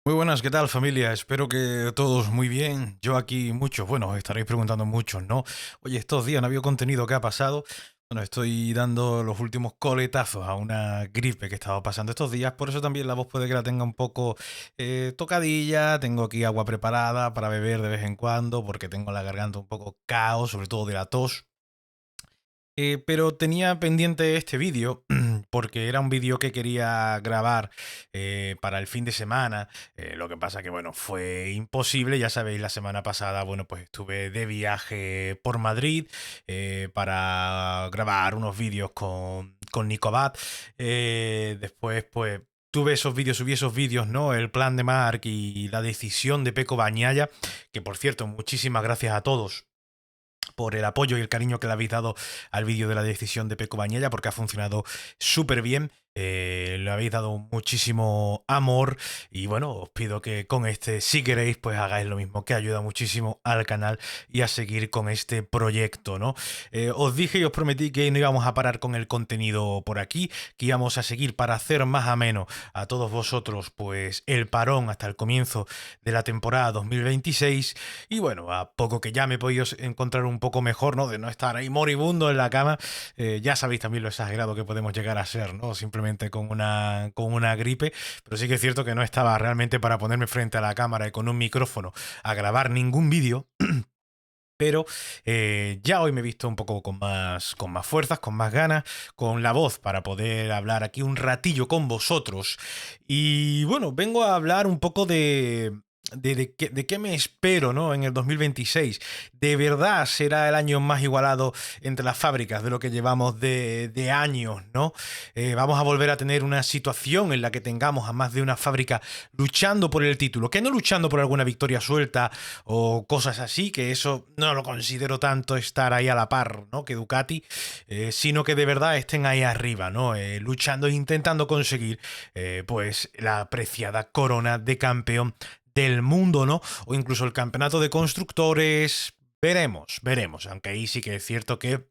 Muy buenas, ¿qué tal familia? Espero que todos muy bien. Yo aquí muchos, bueno, os estaréis preguntando muchos, ¿no? Oye, estos días no ha habido contenido, ¿qué ha pasado? Bueno, estoy dando los últimos coletazos a una gripe que estaba pasando estos días, por eso también la voz puede que la tenga un poco tocadilla. Tengo aquí agua preparada para beber de vez en cuando, porque tengo la garganta un poco caos, sobre todo de la tos. Pero tenía pendiente este vídeo porque era un vídeo que quería grabar para el fin de semana. Lo que pasa que, bueno, fue imposible. Ya sabéis, la semana pasada, bueno, pues estuve de viaje por Madrid para grabar unos vídeos con Nicobat. Después, pues, tuve esos vídeos, subí esos vídeos, ¿no? El plan de Mark y la decisión de Peco Bañaya, que por cierto, muchísimas gracias a todos por el apoyo y el cariño que le habéis dado al vídeo de la decisión de Peco Bañella, porque ha funcionado súper bien. Le habéis dado muchísimo amor y bueno, os pido que con este, si queréis, pues hagáis lo mismo, que ayuda muchísimo al canal y a seguir con este proyecto, ¿no? Os dije y os prometí que no íbamos a parar con el contenido por aquí, que íbamos a seguir para hacer más ameno a todos vosotros, pues el parón hasta el comienzo de la temporada 2026. Y bueno, a poco que ya me he podido encontrar un poco mejor, ¿no? De no estar ahí moribundo en la cama. Ya sabéis también lo exagerado que podemos llegar a ser, ¿no? Simplemente con una gripe. Pero sí que es cierto que no estaba realmente para ponerme frente a la cámara y con un micrófono a grabar ningún vídeo. Pero ya hoy me he visto un poco con más fuerzas, con más ganas, con la voz para poder hablar aquí un ratillo con vosotros. Y bueno, vengo a hablar un poco de qué me espero, ¿no? En el 2026. ¿De verdad será el año más igualado entre las fábricas de lo que llevamos de años, ¿no? Vamos a volver a tener una situación en la que tengamos a más de una fábrica luchando por el título, que no luchando por alguna victoria suelta o cosas así, que eso no lo considero tanto estar ahí a la par, ¿no? Que Ducati, sino que de verdad estén ahí arriba, ¿no? Luchando e intentando conseguir, pues, la apreciada corona de campeón del mundo, ¿no? O incluso el campeonato de constructores. Veremos, aunque ahí sí que es cierto que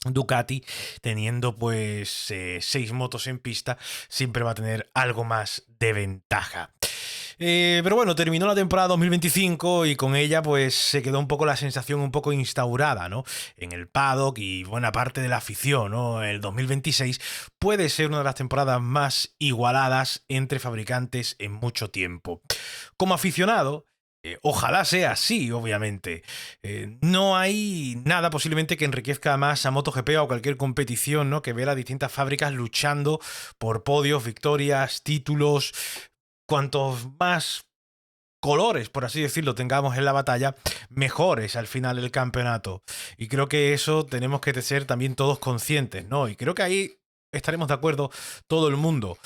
Ducati, teniendo pues 6 motos en pista, siempre va a tener algo más de ventaja. Pero bueno, terminó la temporada 2025 y con ella pues se quedó un poco la sensación un poco instaurada, ¿no? En el paddock y buena parte de la afición, ¿no? El 2026 puede ser una de las temporadas más igualadas entre fabricantes en mucho tiempo. Como aficionado, ojalá sea así, obviamente. No hay nada posiblemente que enriquezca más a MotoGP o a cualquier competición, ¿no? Que ver a distintas fábricas luchando por podios, victorias, títulos. Cuantos más colores, por así decirlo, tengamos en la batalla, mejores al final el campeonato. Y creo que eso tenemos que ser también todos conscientes, ¿no? Y creo que ahí estaremos de acuerdo todo el mundo.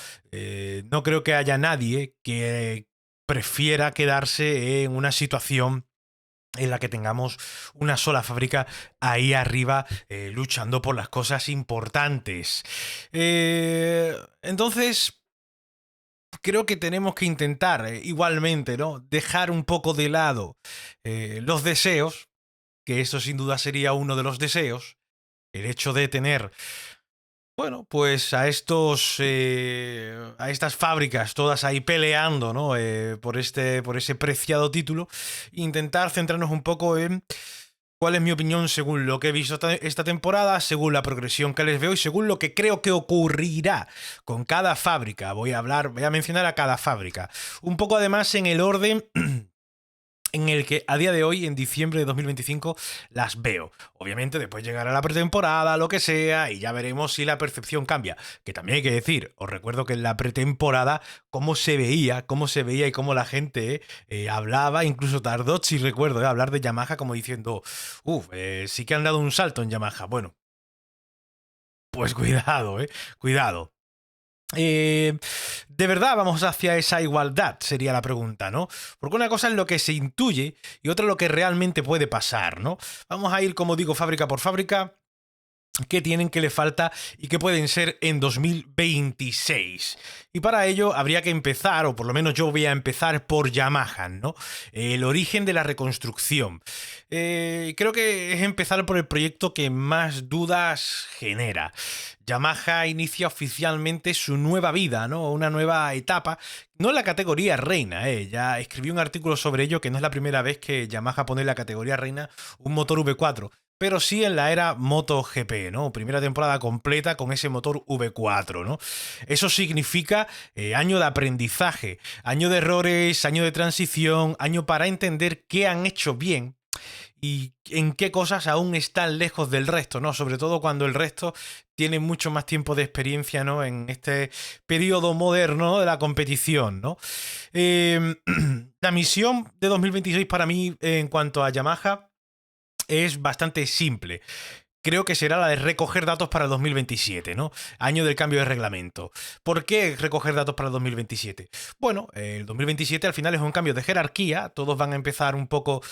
No creo que haya nadie que prefiera quedarse en una situación en la que tengamos una sola fábrica ahí arriba luchando por las cosas importantes. Entonces, creo que tenemos que intentar igualmente, ¿no? Dejar un poco de lado los deseos, que eso sin duda sería uno de los deseos, el hecho de tener, bueno, pues a estas fábricas todas ahí peleando, ¿no? Por ese preciado título, intentar centrarnos un poco en cuál es mi opinión según lo que he visto esta temporada, según la progresión que les veo y según lo que creo que ocurrirá con cada fábrica. Voy a mencionar a cada fábrica. Un poco además en el orden en el que a día de hoy, en diciembre de 2025, las veo. Obviamente después llegará la pretemporada, lo que sea, y ya veremos si la percepción cambia. Que también hay que decir, os recuerdo que en la pretemporada, cómo se veía y cómo la gente hablaba, incluso Tardozzi, recuerdo, hablar de Yamaha como diciendo, sí que han dado un salto en Yamaha. Bueno, pues cuidado, cuidado. Eh, ¿De verdad vamos hacia esa igualdad? Sería la pregunta, ¿no? Porque una cosa es lo que se intuye y otra lo que realmente puede pasar, ¿no? Vamos a ir, como digo, fábrica por fábrica. qué tienen, qué le falta y qué pueden ser en 2026. Y para ello habría que empezar, o por lo menos yo voy a empezar por Yamaha, ¿no? El origen de la reconstrucción. Creo que es empezar por el proyecto que más dudas genera. Yamaha inicia oficialmente su nueva vida, ¿no? Una nueva etapa. No en la categoría reina, ya escribí un artículo sobre ello, que no es la primera vez que Yamaha pone en la categoría reina un motor V4, pero sí en la era MotoGP, ¿no? Primera temporada completa con ese motor V4, ¿no? Eso significa año de aprendizaje, año de errores, año de transición, año para entender qué han hecho bien y en qué cosas aún están lejos del resto, ¿no? Sobre todo cuando el resto tiene mucho más tiempo de experiencia, ¿no? En este periodo moderno, ¿no?, de la competición, ¿no? La misión de 2026 para mí en cuanto a Yamaha es bastante simple. Creo que será la de recoger datos para el 2027, ¿no? Año del cambio de reglamento. ¿Por qué recoger datos para el 2027? Bueno, el 2027 al final es un cambio de jerarquía, todos van a empezar un poco,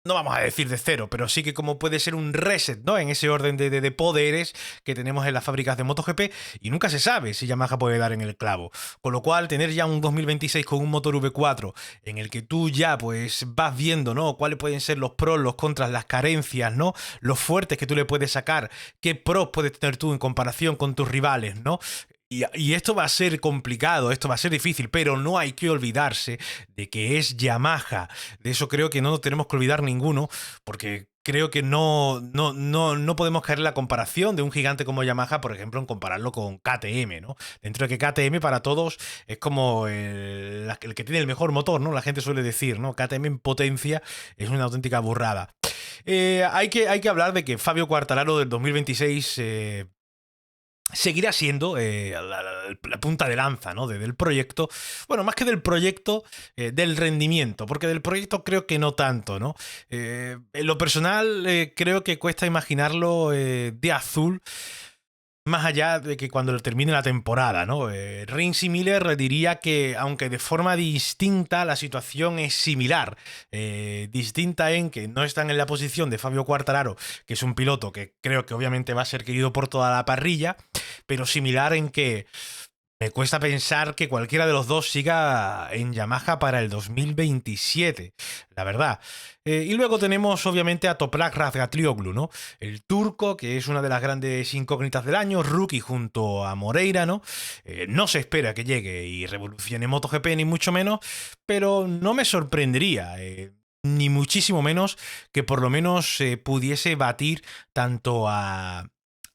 no vamos a decir de cero, pero sí que como puede ser un reset, ¿no? En ese orden de poderes que tenemos en las fábricas de MotoGP, y nunca se sabe si Yamaha puede dar en el clavo. Con lo cual, tener ya un 2026 con un motor V4 en el que tú ya pues vas viendo, ¿no?, cuáles pueden ser los pros, los contras, las carencias, ¿no?, los fuertes que tú le puedes sacar, qué pros puedes tener tú en comparación con tus rivales, ¿no? Y esto va a ser complicado, esto va a ser difícil, pero no hay que olvidarse de que es Yamaha. De eso creo que no nos tenemos que olvidar ninguno, porque creo que no podemos caer en la comparación de un gigante como Yamaha, por ejemplo, en compararlo con KTM, ¿no? Dentro de que KTM para todos es como el que tiene el mejor motor, ¿no? La gente suele decir, ¿no? KTM en potencia es una auténtica burrada. Hay que hablar de que Fabio Quartararo del 2026... seguirá siendo la punta de lanza, ¿no?, del proyecto. Bueno, más que del proyecto, del rendimiento, porque del proyecto creo que no tanto, ¿no? En lo personal, creo que cuesta imaginarlo de azul, más allá de que cuando termine la temporada, ¿no? Rins y Miller diría que, aunque de forma distinta, la situación es similar. Distinta en que no están en la posición de Fabio Quartararo, que es un piloto que creo que obviamente va a ser querido por toda la parrilla, pero similar en que me cuesta pensar que cualquiera de los dos siga en Yamaha para el 2027, la verdad. Y luego tenemos obviamente a Toprak Razgatlioglu, ¿no? El turco, que es una de las grandes incógnitas del año, rookie junto a Moreira, ¿no? No se espera que llegue y revolucione MotoGP, ni mucho menos, pero no me sorprendería, ni muchísimo menos, que por lo menos pudiese batir tanto a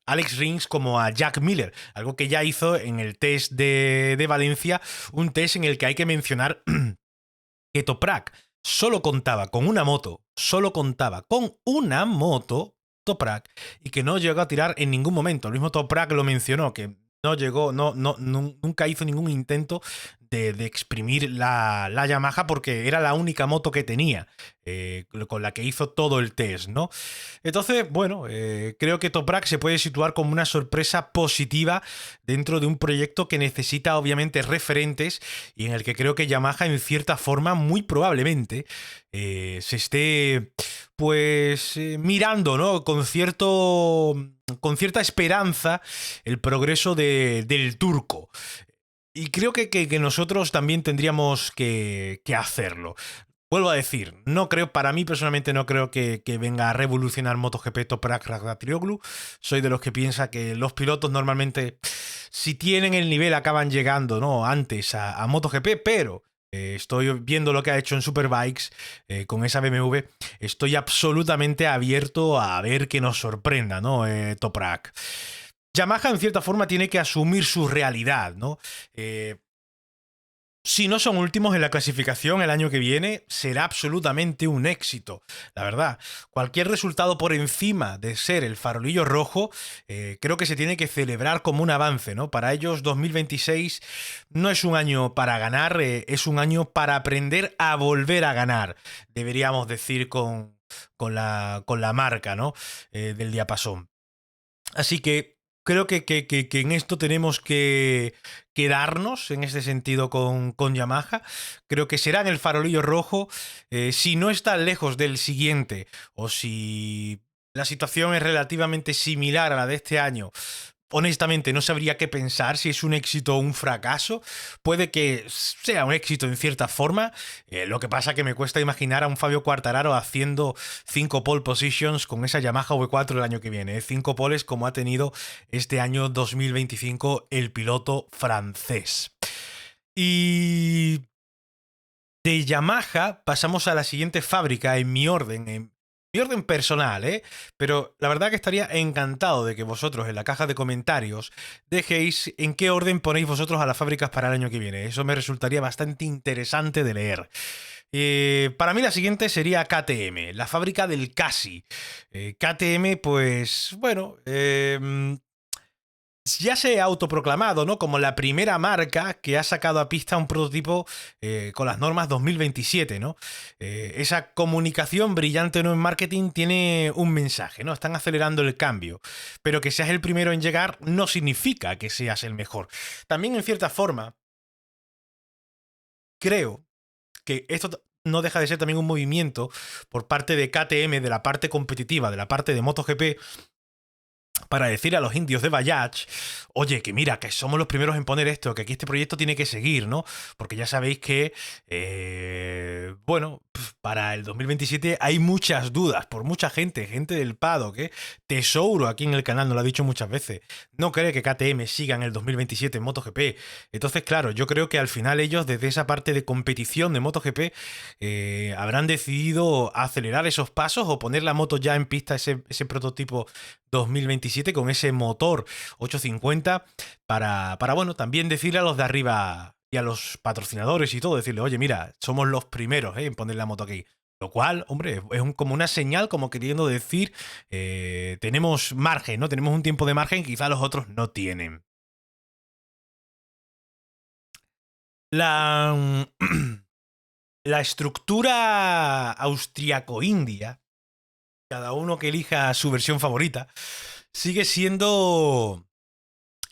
Alex Rins como a Jack Miller, algo que ya hizo en el test de Valencia, un test en el que hay que mencionar que Toprak solo contaba con una moto, Toprak, y que no llegó a tirar en ningún momento. El mismo Toprak lo mencionó, que no llegó, nunca hizo ningún intento de exprimir la Yamaha porque era la única moto que tenía, con la que hizo todo el test, ¿no? Entonces, bueno, creo que Toprak se puede situar como una sorpresa positiva dentro de un proyecto que necesita obviamente referentes y en el que creo que Yamaha en cierta forma muy probablemente se esté pues mirando, ¿no?, con cierta esperanza el progreso del turco. Y creo que nosotros también tendríamos que hacerlo. Vuelvo a decir, no creo, para mí personalmente no creo que venga a revolucionar MotoGP Toprak Razgatlioglu. Soy de los que piensa que los pilotos normalmente, si tienen el nivel, acaban llegando, ¿no?, antes a MotoGP, pero estoy viendo lo que ha hecho en Superbikes con esa BMW. Estoy absolutamente abierto a ver que nos sorprenda, ¿no?, Toprak. Yamaha en cierta forma tiene que asumir su realidad, ¿no? Si no son últimos en la clasificación el año que viene, será absolutamente un éxito. La verdad, cualquier resultado por encima de ser el farolillo rojo, creo que se tiene que celebrar como un avance, ¿no? Para ellos, 2026 no es un año para ganar, es un año para aprender a volver a ganar, deberíamos decir con la marca, ¿no?, del diapasón. Así que creo que en esto tenemos que quedarnos en este sentido con Yamaha. Creo que será en el farolillo rojo. Si no está lejos del siguiente, o si la situación es relativamente similar a la de este año. Honestamente, no sabría qué pensar si es un éxito o un fracaso. Puede que sea un éxito en cierta forma. Lo que pasa que me cuesta imaginar a un Fabio Quartararo haciendo 5 pole positions con esa Yamaha V4 el año que viene. 5 poles como ha tenido este año 2025 el piloto francés. Y de Yamaha pasamos a la siguiente fábrica en mi orden personal, ¿eh? Pero la verdad que estaría encantado de que vosotros en la caja de comentarios dejéis en qué orden ponéis vosotros a las fábricas para el año que viene. Eso me resultaría bastante interesante de leer. Para mí la siguiente sería KTM, la fábrica del Casi. KTM, pues bueno, ya se ha autoproclamado, ¿no?, como la primera marca que ha sacado a pista un prototipo con las normas 2027, ¿no? Esa comunicación brillante, ¿no?, en marketing tiene un mensaje, ¿no? Están acelerando el cambio, pero que seas el primero en llegar no significa que seas el mejor. También, en cierta forma, creo que esto no deja de ser también un movimiento por parte de KTM, de la parte competitiva, de la parte de MotoGP, para decir a los indios de Bajaj, oye, que mira, que somos los primeros en poner esto, que aquí este proyecto tiene que seguir, ¿no? Porque ya sabéis que, bueno, para el 2027 hay muchas dudas por mucha gente del paddock, ¿eh? Tesouro aquí en el canal nos lo ha dicho muchas veces, no cree que KTM siga en el 2027 en MotoGP. Entonces, claro, yo creo que al final ellos, desde esa parte de competición de MotoGP, habrán decidido acelerar esos pasos o poner la moto ya en pista, ese prototipo 2027 con ese motor 850 para bueno, también decirle a los de arriba y a los patrocinadores y todo, decirle, oye, mira, somos los primeros en poner la moto aquí. Lo cual, hombre, es como una señal, como queriendo decir, tenemos margen, ¿no? Tenemos un tiempo de margen que quizá los otros no tienen. La, la estructura austriaco-india, cada uno que elija su versión favorita, sigue siendo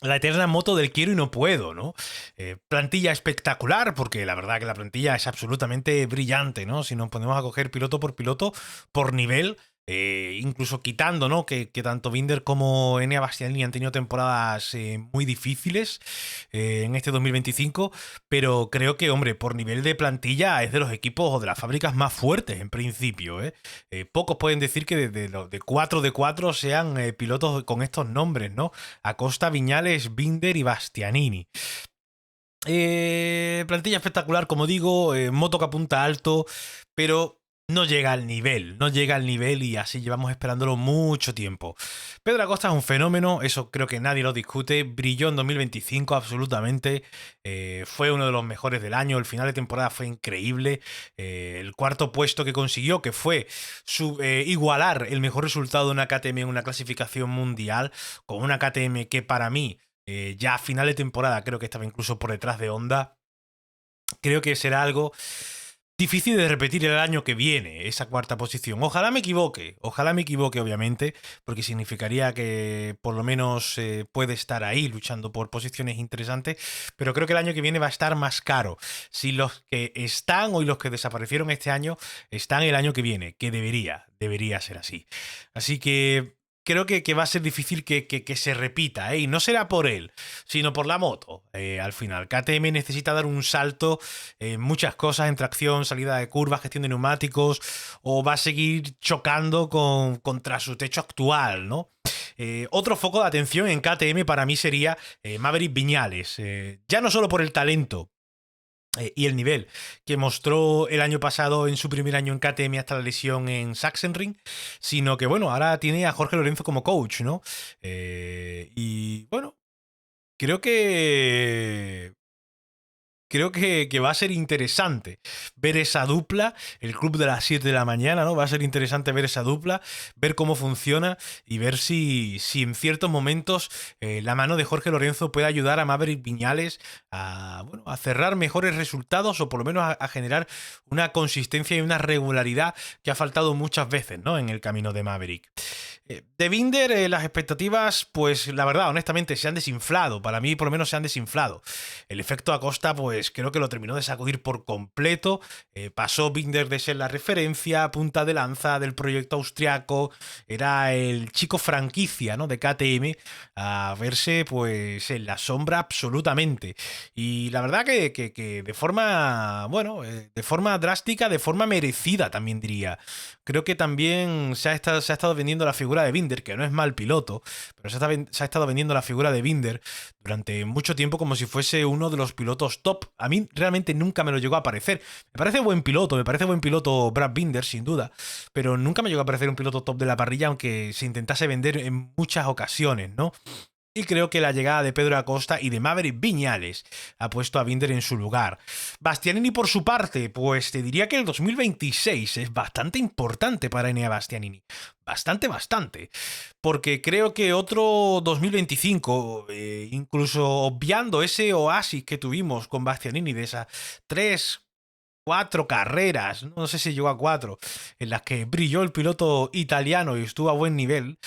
la eterna moto del quiero y no puedo, ¿no? Plantilla espectacular, porque la verdad que la plantilla es absolutamente brillante, ¿no? Si nos ponemos a coger piloto, por nivel, incluso quitando, ¿no?, que tanto Binder como Enea Bastianini han tenido temporadas muy difíciles en este 2025, pero creo que, hombre, por nivel de plantilla es de los equipos o de las fábricas más fuertes en principio, ¿eh? Pocos pueden decir que de 4 de 4 sean pilotos con estos nombres, ¿no? Acosta, Viñales, Binder y Bastianini. Plantilla espectacular, como digo, moto que apunta alto, pero no llega al nivel y así llevamos esperándolo mucho tiempo. Pedro Acosta es un fenómeno, eso creo que nadie lo discute, brilló en 2025 absolutamente, fue uno de los mejores del año, el final de temporada fue increíble, el cuarto puesto que consiguió, que fue igualar el mejor resultado de una KTM en una clasificación mundial, con una KTM que para mí, ya a final de temporada, creo que estaba incluso por detrás de Honda. Creo que será algo difícil de repetir el año que viene, esa cuarta posición. Ojalá me equivoque, obviamente, porque significaría que por lo menos puede estar ahí luchando por posiciones interesantes, pero creo que el año que viene va a estar más caro. Si los que están o los que desaparecieron este año están el año que viene, que debería ser así. Así que creo que va a ser difícil que se repita, ¿eh? Y no será por él, sino por la moto. Al final, KTM necesita dar un salto en muchas cosas, en tracción, salida de curvas, gestión de neumáticos, o va a seguir chocando contra su techo actual, ¿no? Otro foco de atención en KTM para mí sería Maverick Viñales. Ya no solo por el talento y el nivel que mostró el año pasado en su primer año en KTM hasta la lesión en Sachsenring, sino que, bueno, ahora tiene a Jorge Lorenzo como coach, ¿no? Y bueno, creo que va a ser interesante ver esa dupla, el club de las 7 de la mañana, ¿no? Va a ser interesante ver esa dupla, ver cómo funciona y ver si en ciertos momentos la mano de Jorge Lorenzo puede ayudar a Maverick Viñales bueno, a cerrar mejores resultados o por lo menos a generar una consistencia y una regularidad que ha faltado muchas veces, ¿no?, en el camino de Maverick. De Binder, las expectativas, pues la verdad, honestamente, se han desinflado. Para mí, por lo menos, se han desinflado. El efecto Acosta, pues pues creo que lo terminó de sacudir por completo. Pasó Binder de ser la referencia, punta de lanza del proyecto austriaco, era el chico franquicia, ¿no?, de KTM, a verse pues en la sombra absolutamente. Y la verdad que de forma, bueno, de forma drástica, de forma merecida también diría. Creo que también se ha estado vendiendo la figura de Binder, que no es mal piloto, pero se ha estado vendiendo la figura de Binder durante mucho tiempo como si fuese uno de los pilotos top. A mí realmente nunca me lo llegó a parecer. Me parece buen piloto Brad Binder, sin duda, pero nunca me llegó a parecer un piloto top de la parrilla, aunque se intentase vender en muchas ocasiones, ¿no? Y creo que la llegada de Pedro Acosta y de Maverick Viñales ha puesto a Binder en su lugar. Bastianini, por su parte, pues te diría que el 2026 es bastante importante para Enea Bastianini. Bastante. Porque creo que otro 2025, incluso obviando ese oasis que tuvimos con Bastianini de esas 3, 4 carreras, no sé si llegó a 4, en las que brilló el piloto italiano y estuvo a buen nivel,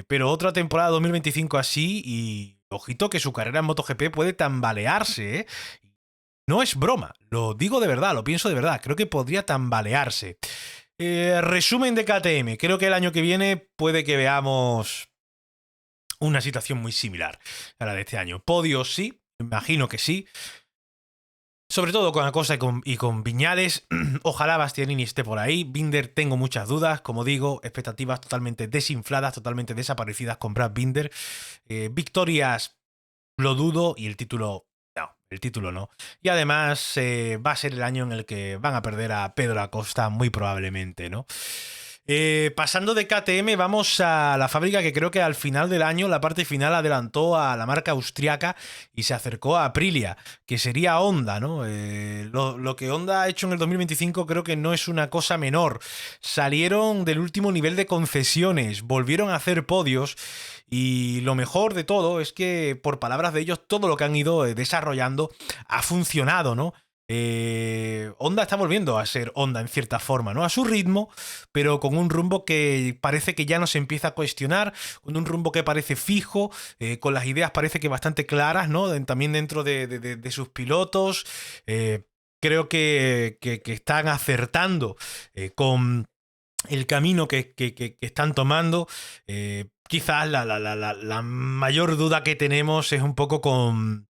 pero otra temporada 2025 así y ojito que su carrera en MotoGP puede tambalearse, ¿eh? No es broma, lo digo de verdad, lo pienso de verdad, creo que podría tambalearse. Resumen de KTM, creo que el año que viene puede que veamos una situación muy similar a la de este año. Podios sí, imagino que sí. Sobre todo con Acosta y con Viñales. Ojalá Bastianini esté por ahí. Binder tengo muchas dudas. Como digo, expectativas totalmente desinfladas, totalmente desaparecidas con Brad Binder. Victorias lo dudo y el título... No, el título no. Y además va a ser el año en el que van a perder a Pedro Acosta muy probablemente, ¿no? Pasando de KTM vamos a la fábrica que creo que al final del año, la parte final, adelantó a la marca austriaca y se acercó a Aprilia, que sería Honda, ¿no? Lo que Honda ha hecho en el 2025 creo que no es una cosa menor. Salieron del último nivel de concesiones, volvieron a hacer podios y lo mejor de todo es que, por palabras de ellos, todo lo que han ido desarrollando ha funcionado, ¿no? Honda está volviendo a ser Honda en cierta forma, ¿no? A su ritmo, pero con un rumbo que parece que ya no se empieza a cuestionar, con un rumbo que parece fijo, con las ideas parece que bastante claras, ¿no? También dentro de sus pilotos. Creo que están acertando con el camino que están tomando. Quizás la mayor duda que tenemos es un poco con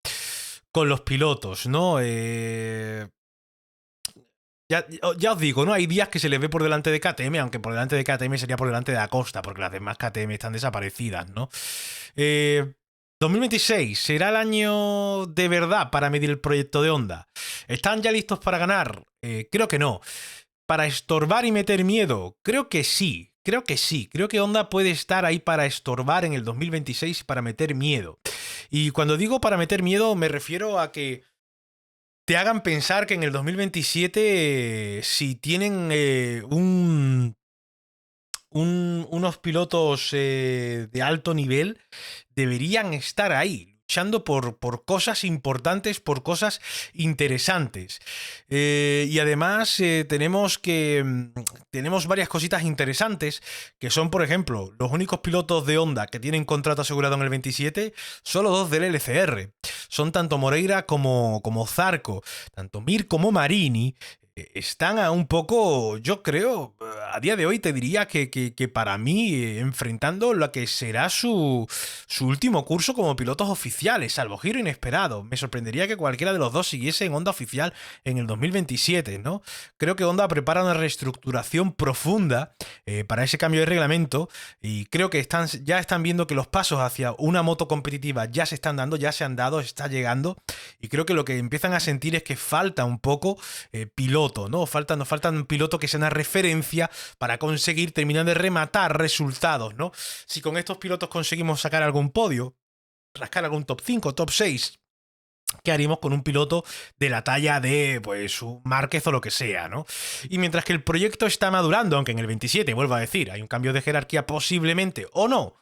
los pilotos, ¿no? Ya os digo, ¿no? Hay días que se les ve por delante de KTM, aunque por delante de KTM sería por delante de Acosta, porque las demás KTM están desaparecidas, ¿no? 2026 será el año de verdad para medir el proyecto de Honda. ¿Están ya listos para ganar? Creo que no. ¿Para estorbar y meter miedo? Creo que sí. Creo que sí. Creo que Honda puede estar ahí para estorbar en el 2026 y para meter miedo. Y cuando digo para meter miedo me refiero a que te hagan pensar que en el 2027, si tienen unos pilotos de alto nivel, deberían estar ahí, luchando por cosas importantes, por cosas interesantes. Y además tenemos varias cositas interesantes, que son, por ejemplo, los únicos pilotos de Honda que tienen contrato asegurado en el 27, solo dos del LCR. Son tanto Moreira como Zarco, tanto Mir como Marini. Están a un poco, yo creo, a día de hoy te diría que para mí, enfrentando lo que será su último curso como pilotos oficiales, salvo giro inesperado. Me sorprendería que cualquiera de los dos siguiese en Honda oficial en el 2027, ¿no? Creo que Honda prepara una reestructuración profunda para ese cambio de reglamento y creo que ya están viendo que los pasos hacia una moto competitiva ya se están dando, ya se han dado, está llegando, y creo que lo que empiezan a sentir es que falta un poco piloto, ¿no? Nos faltan pilotos que sean una referencia para conseguir terminar de rematar resultados, ¿no? Si con estos pilotos conseguimos sacar algún podio, rascar algún top 5, top 6, ¿qué haríamos con un piloto de la talla de, pues, un Márquez o lo que sea, ¿no? Y mientras que el proyecto está madurando, aunque en el 27, vuelvo a decir, hay un cambio de jerarquía posiblemente, o no,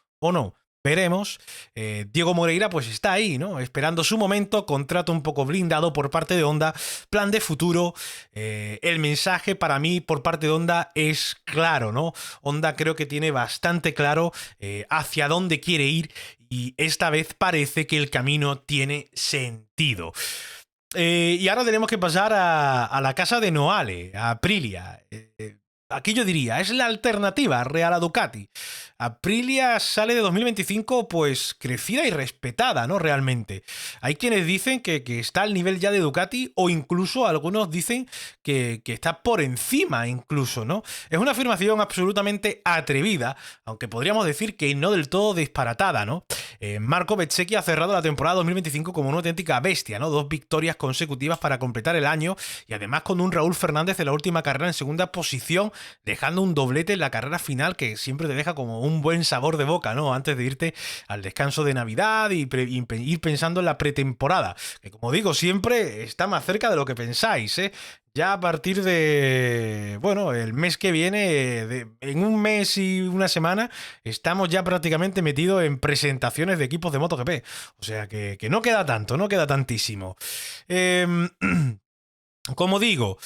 veremos. Diego Moreira pues está ahí, ¿no? Esperando su momento, contrato un poco blindado por parte de Honda, plan de futuro. El mensaje para mí por parte de Honda es claro, ¿no? Honda creo que tiene bastante claro hacia dónde quiere ir y esta vez parece que el camino tiene sentido. Y ahora tenemos que pasar a la casa de Noale, a Aprilia. Aquí yo diría, es la alternativa real a Ducati. Aprilia sale de 2025 pues crecida y respetada, ¿no? Realmente. Hay quienes dicen que está al nivel ya de Ducati o incluso algunos dicen que está por encima incluso, ¿no? Es una afirmación absolutamente atrevida, aunque podríamos decir que no del todo disparatada, ¿no? Marco Bezzecchi ha cerrado la temporada 2025 como una auténtica bestia, ¿no? 2 victorias consecutivas para completar el año y además con un Raúl Fernández en la última carrera en segunda posición, dejando un doblete en la carrera final que siempre te deja como un buen sabor de boca, ¿no? Antes de irte al descanso de Navidad y ir pensando en la pretemporada, que como digo, siempre está más cerca de lo que pensáis, ¿eh? Ya a partir de, bueno, el mes que viene, en un mes y una semana, estamos ya prácticamente metidos en presentaciones de equipos de MotoGP. O sea que no queda tanto, no queda tantísimo. Eh, Como digo,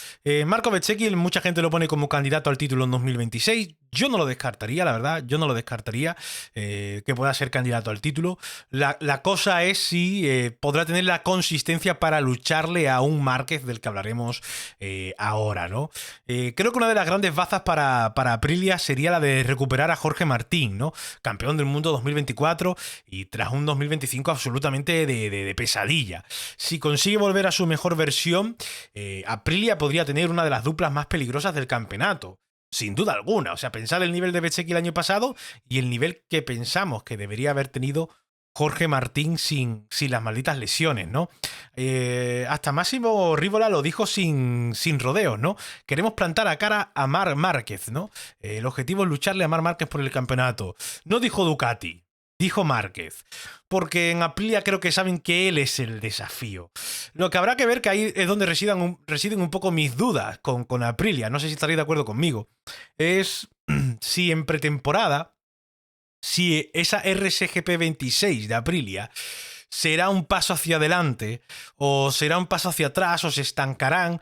Marco Bezzecchi, mucha gente lo pone como candidato al título en 2026. Yo no lo descartaría, la verdad. Yo no lo descartaría que pueda ser candidato al título. La cosa es si podrá tener la consistencia para lucharle a un Márquez del que hablaremos ahora, ¿no? Creo que una de las grandes bazas para Aprilia sería la de recuperar a Jorge Martín, ¿no? Campeón del mundo 2024 y tras un 2025 absolutamente de pesadilla. Si consigue volver a su mejor versión, Aprilia podría tener una de las duplas más peligrosas del campeonato. Sin duda alguna. O sea, pensar el nivel de Bezzecchi el año pasado y el nivel que pensamos que debería haber tenido Jorge Martín sin las malditas lesiones, ¿no? Hasta Máximo Rívola lo dijo sin rodeos, ¿no? Queremos plantar a cara a Marc Márquez, ¿no? El objetivo es lucharle a Marc Márquez por el campeonato. No dijo Ducati, dijo Márquez. Porque en Aprilia creo que saben que él es el desafío. Lo que habrá que ver, que ahí es donde residen un poco mis dudas con Aprilia, no sé si estaréis de acuerdo conmigo, es si en pretemporada, si esa RSGP 26 de Aprilia será un paso hacia adelante o será un paso hacia atrás o se estancarán,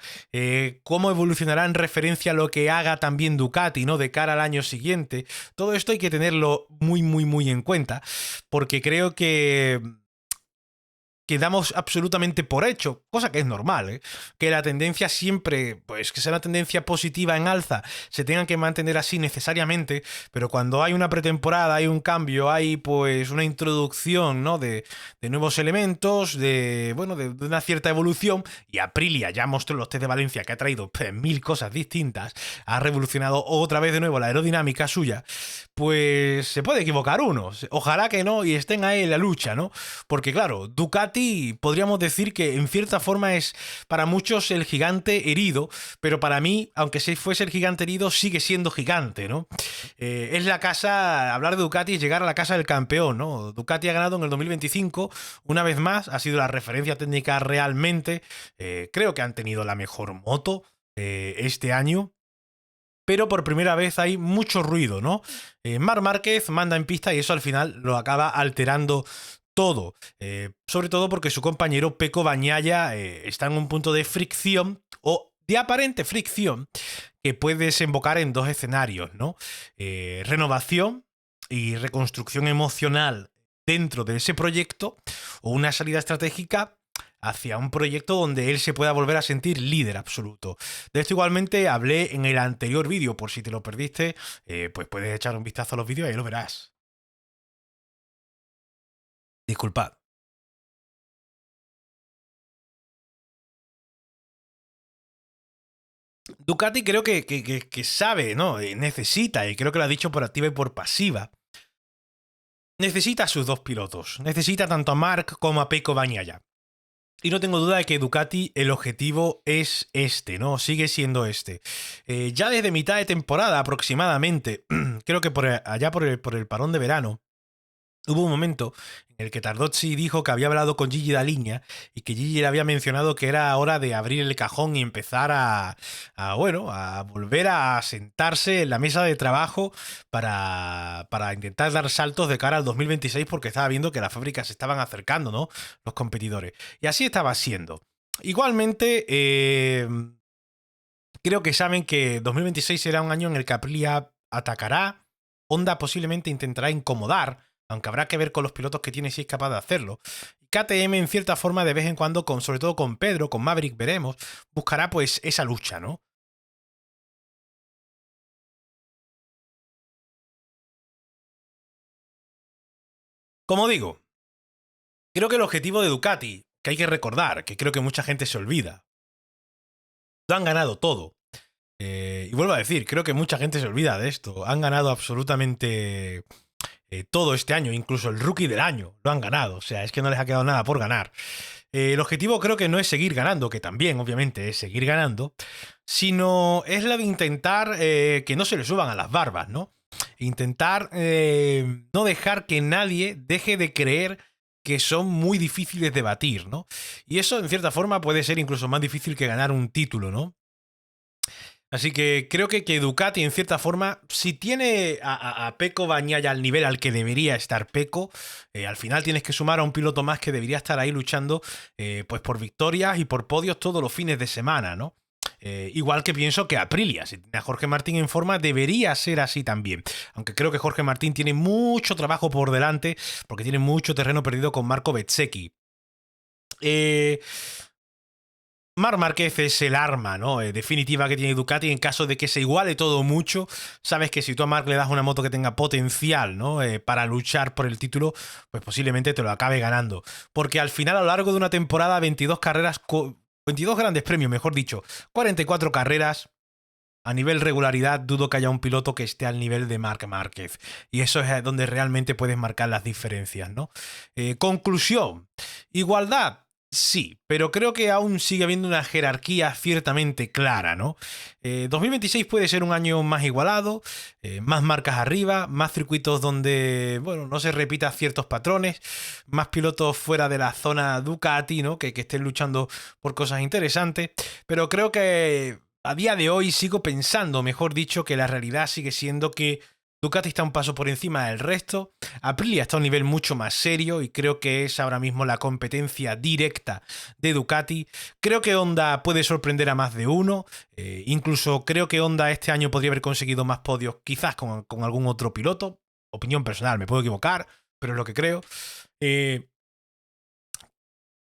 cómo evolucionará en referencia a lo que haga también Ducati, ¿no? De cara al año siguiente. Todo esto hay que tenerlo muy, muy, muy en cuenta, porque creo que damos absolutamente por hecho, cosa que es normal, ¿eh? Que la tendencia siempre, pues que sea una tendencia positiva en alza, se tengan que mantener así necesariamente, pero cuando hay una pretemporada, hay un cambio, hay pues una introducción, ¿no? De nuevos elementos, bueno, de una cierta evolución, y Aprilia ya mostró en los test de Valencia que ha traído pues, 1000 cosas distintas, ha revolucionado otra vez de nuevo la aerodinámica suya, pues se puede equivocar uno, ojalá que no y estén ahí en la lucha, ¿no? Porque claro, Ducati podríamos decir que en cierta forma es para muchos el gigante herido, pero para mí, aunque si fuese el gigante herido, sigue siendo gigante, ¿no? Es la casa, hablar de Ducati es llegar a la casa del campeón, ¿no? Ducati ha ganado en el 2025, una vez más, ha sido la referencia técnica realmente, creo que han tenido la mejor moto este año. Pero por primera vez hay mucho ruido, ¿no? Marc Márquez manda en pista y eso al final lo acaba alterando todo. Sobre todo porque su compañero Pecco Bagnaia está en un punto de fricción o de aparente fricción que puede desembocar en dos escenarios, ¿no? Renovación y reconstrucción emocional dentro de ese proyecto o una salida estratégica hacia un proyecto donde él se pueda volver a sentir líder absoluto. De esto igualmente hablé en el anterior vídeo, por si te lo perdiste, pues puedes echar un vistazo a los vídeos y ahí lo verás. Disculpad. Ducati creo que sabe, ¿no? Necesita, y creo que lo ha dicho por activa y por pasiva, necesita a sus dos pilotos. Necesita tanto a Marc como a Pecco Bagnaia. Y no tengo duda de que Ducati el objetivo es este, ¿no? Sigue siendo este. Ya desde mitad de temporada aproximadamente, creo que allá por el parón de verano, hubo un momento en el que Tardozzi dijo que había hablado con Gigi Dall'Igna y que Gigi le había mencionado que era hora de abrir el cajón y empezar bueno, a volver a sentarse en la mesa de trabajo para intentar dar saltos de cara al 2026 porque estaba viendo que las fábricas se estaban acercando, ¿no? Los competidores. Y así estaba siendo. Igualmente, creo que saben que 2026 será un año en el que Aprilia atacará, Honda posiblemente intentará incomodar, aunque habrá que ver con los pilotos que tiene si es capaz de hacerlo. KTM en cierta forma de vez en cuando, sobre todo con Pedro, con Maverick veremos, buscará pues esa lucha, ¿no? Como digo, creo que el objetivo de Ducati, que hay que recordar, que creo que mucha gente se olvida, lo han ganado todo. Y vuelvo a decir, creo que mucha gente se olvida de esto. Han ganado absolutamente todo este año, incluso el rookie del año lo han ganado. O sea, es que no les ha quedado nada por ganar. El objetivo creo que no es seguir ganando, que también obviamente es seguir ganando, sino es la de intentar que no se le suban a las barbas, ¿no? Intentar no dejar que nadie deje de creer que son muy difíciles de batir, ¿no? Y eso en cierta forma puede ser incluso más difícil que ganar un título, ¿no? Así que creo que Ducati, en cierta forma, si tiene a Pecco Bagnaia al nivel al que debería estar Pecco, al final tienes que sumar a un piloto más que debería estar ahí luchando pues por victorias y por podios todos los fines de semana, ¿no? Igual que pienso que Aprilia, si tiene a Jorge Martín en forma, debería ser así también. Aunque creo que Jorge Martín tiene mucho trabajo por delante, porque tiene mucho terreno perdido con Marco Bezzecchi. Marc Márquez es el arma, ¿no? Definitiva que tiene Ducati en caso de que se iguale todo mucho. Sabes que si tú a Marc le das una moto que tenga potencial, ¿no? Para luchar por el título, pues posiblemente te lo acabe ganando. Porque al final, a lo largo de una temporada, 22 carreras, 22 grandes premios, mejor dicho, 44 carreras. A nivel regularidad, dudo que haya un piloto que esté al nivel de Marc Márquez. Y eso es donde realmente puedes marcar las diferencias, ¿no? Conclusión. Igualdad. Sí, pero creo que aún sigue habiendo una jerarquía ciertamente clara, ¿no? 2026 puede ser un año más igualado, más marcas arriba, más circuitos donde, bueno, no se repitan ciertos patrones, más pilotos fuera de la zona Ducati, ¿no? Que estén luchando por cosas interesantes, pero creo que a día de hoy sigo pensando, mejor dicho, que la realidad sigue siendo que Ducati está un paso por encima del resto. Aprilia está a un nivel mucho más serio y creo que es ahora mismo la competencia directa de Ducati. Creo que Honda puede sorprender a más de uno. Incluso creo que Honda este año podría haber conseguido más podios, quizás con algún otro piloto. Opinión personal, me puedo equivocar, pero es lo que creo.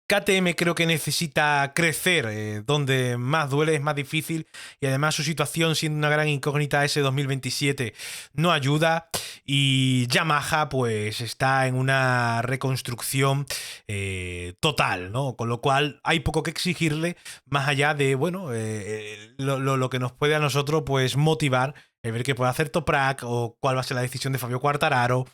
KTM creo que necesita crecer, donde más duele, es más difícil, y además su situación siendo una gran incógnita ese 2027 no ayuda, y Yamaha pues está en una reconstrucción total, ¿no? Con lo cual hay poco que exigirle más allá de, bueno, lo que nos puede a nosotros pues motivar el ver qué puede hacer Toprak o cuál va a ser la decisión de Fabio Quartararo.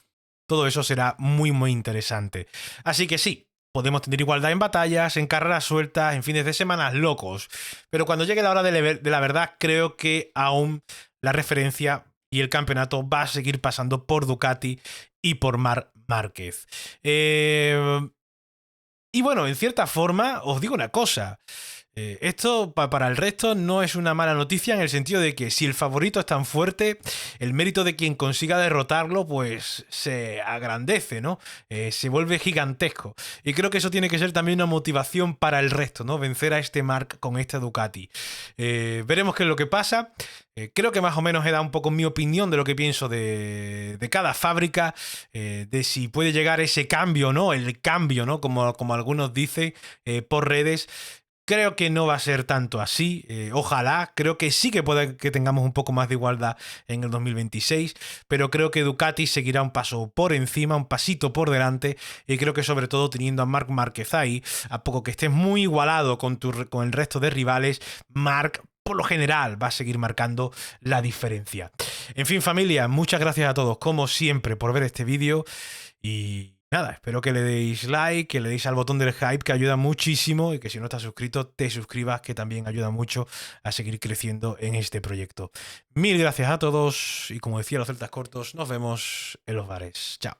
Todo eso será muy muy interesante. Así que sí, podemos tener igualdad en batallas, en carreras sueltas, en fines de semana locos. Pero cuando llegue la hora de la verdad, creo que aún la referencia y el campeonato va a seguir pasando por Ducati y por Marc Márquez. Y bueno, en cierta forma, os digo una cosa. Esto para el resto no es una mala noticia en el sentido de que si el favorito es tan fuerte, el mérito de quien consiga derrotarlo pues se agrandece, ¿no? Se vuelve gigantesco. Y creo que eso tiene que ser también una motivación para el resto, ¿no? Vencer a este Marc con este Ducati. Veremos qué es lo que pasa. Creo que más o menos he dado un poco mi opinión de lo que pienso de cada fábrica, de si puede llegar ese cambio, ¿no? El cambio, ¿no? Como algunos dicen por redes. Creo que no va a ser tanto así, ojalá, creo que sí que puede que tengamos un poco más de igualdad en el 2026, pero creo que Ducati seguirá un paso por encima, un pasito por delante, y creo que sobre todo teniendo a Marc Márquez ahí, a poco que estés muy igualado con el resto de rivales, Marc por lo general va a seguir marcando la diferencia. En fin, familia, muchas gracias a todos como siempre por ver este vídeo y nada, espero que le deis like, que le deis al botón del hype, que ayuda muchísimo, y que si no estás suscrito, te suscribas, que también ayuda mucho a seguir creciendo en este proyecto. Mil gracias a todos, y como decía los celtas cortos, nos vemos en los bares. Chao.